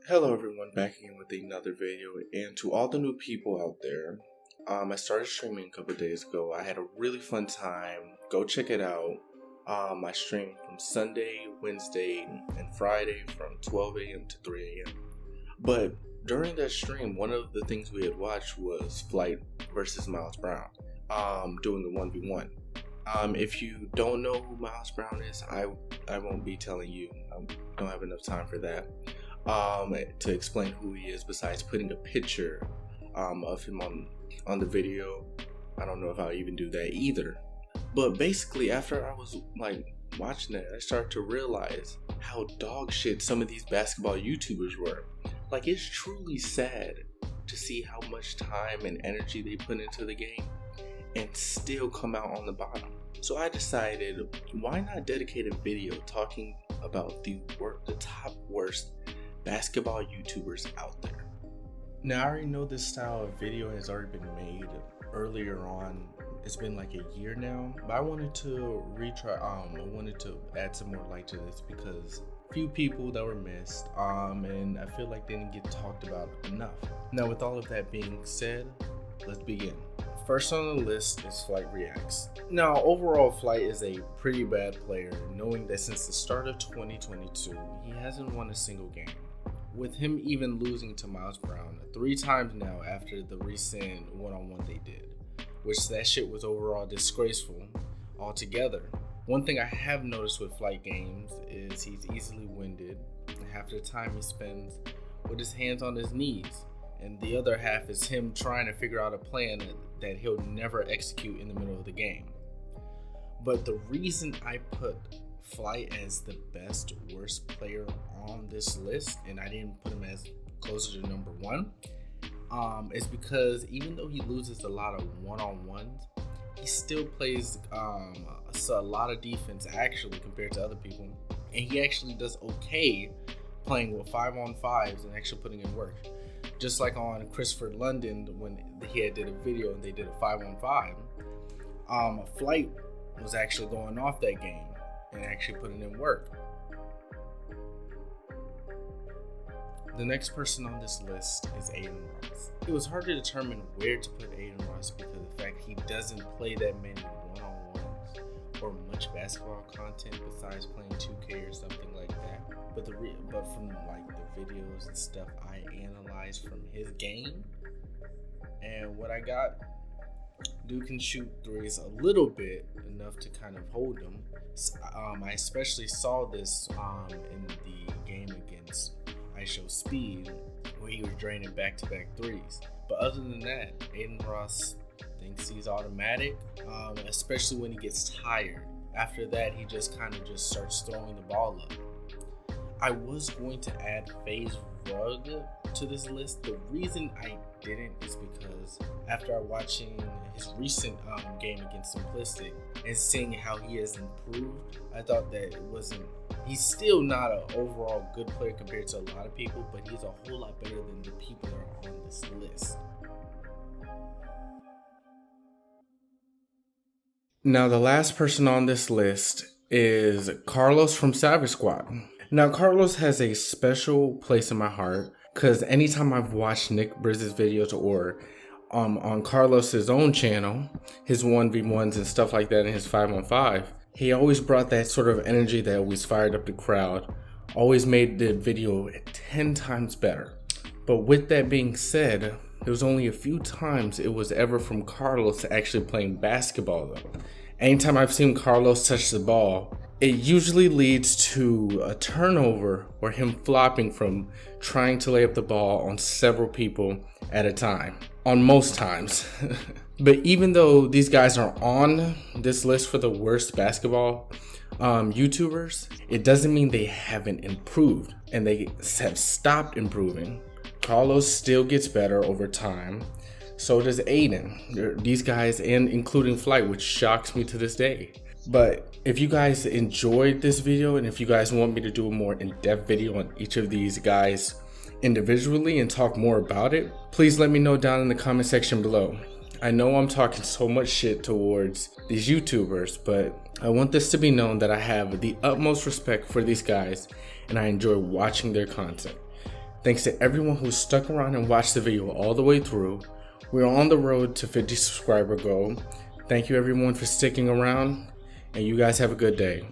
Hello everyone, back again with another video, and to all the new people out there, I started streaming a couple of days ago. I had a really fun time. Go check it out. I streamed from Sunday, Wednesday, and Friday from 12 a.m. to 3 a.m. But during that stream, one of the things we had watched was Flight versus Miles Brown, doing a 1v1. If you don't know who Miles Brown is, I won't be telling you. I don't have enough time for that. To explain who he is, besides putting a picture of him on the video. I don't know if I'll even do that either. But basically, after I was watching that, I started to realize how dog shit some of these basketball YouTubers were. It's truly sad to see how much time and energy they put into the game and still come out on the bottom. So I decided, why not dedicate a video talking about the top worst basketball YouTubers out there. Now, I already know this style of video has already been made earlier on. It's been like a year now, but I wanted to retry. I wanted to add some more light to this because few people that were missed, and I feel like they didn't get talked about enough. Now, with all of that being said, let's begin. First on the list is Flight Reacts. Now, overall, Flight is a pretty bad player, knowing that since the start of 2022, he hasn't won a single game, with him even losing to Miles Brown 3 times now after the recent one-on-one they did, which that shit was overall disgraceful altogether. One thing I have noticed with Flight games is he's easily winded, and half the time he spends with his hands on his knees, and the other half is him trying to figure out a plan that he'll never execute in the middle of the game. But the reason I put Flight as the best worst player on this list, and I didn't put him as closer to number 1, is because even though he loses a lot of one-on-ones, he still plays a lot of defense actually compared to other people, and he actually does okay playing with 5-on-5s and actually putting in work. Just like on Christopher London when he did a video and they did a 5-on-5, Flight was actually going off that game and actually putting in work. The next person on this list is Aiden Ross. It was hard to determine where to put Aiden Ross because of the fact he doesn't play that many one-on-ones or much basketball content besides playing 2K or something like that. But from the videos and stuff I analyzed from his game and what I got, dude can shoot threes a little bit, enough to kind of hold them. I especially saw this in the game against ISO Speed, where he was draining back-to-back threes. But other than that, Aiden Ross thinks he's automatic, especially when he gets tired. After that, he just starts throwing the ball up. I was going to add FaZe Rug to this list. The reason I didn't is because after watching his recent game against Simplistic and seeing how he has improved, I thought that he's still not an overall good player compared to a lot of people, but he's a whole lot better than the people that are on this list. Now, the last person on this list is Carlos from Savage Squad. Now, Carlos has a special place in my heart because anytime I've watched Nick Brizz's videos or on Carlos's own channel, his 1v1s and stuff like that, and his 5-on-5, he always brought that sort of energy that always fired up the crowd, always made the video 10 times better. But with that being said, there was only a few times it was ever from Carlos actually playing basketball though. Anytime I've seen Carlos touch the ball, it usually leads to a turnover or him flopping from trying to lay up the ball on several people at a time, on most times. But even though these guys are on this list for the worst basketball YouTubers, it doesn't mean they haven't improved and they have stopped improving. Carlos still gets better over time. So does Aiden. These guys, and including Flight, which shocks me to this day. But if you guys enjoyed this video and if you guys want me to do a more in-depth video on each of these guys individually and talk more about it, please let me know down in the comment section below. I know I'm talking so much shit towards these YouTubers, but I want this to be known that I have the utmost respect for these guys and I enjoy watching their content. Thanks to everyone who stuck around and watched the video all the way through. We're on the road to 50 subscriber goal. Thank you everyone for sticking around, and you guys have a good day.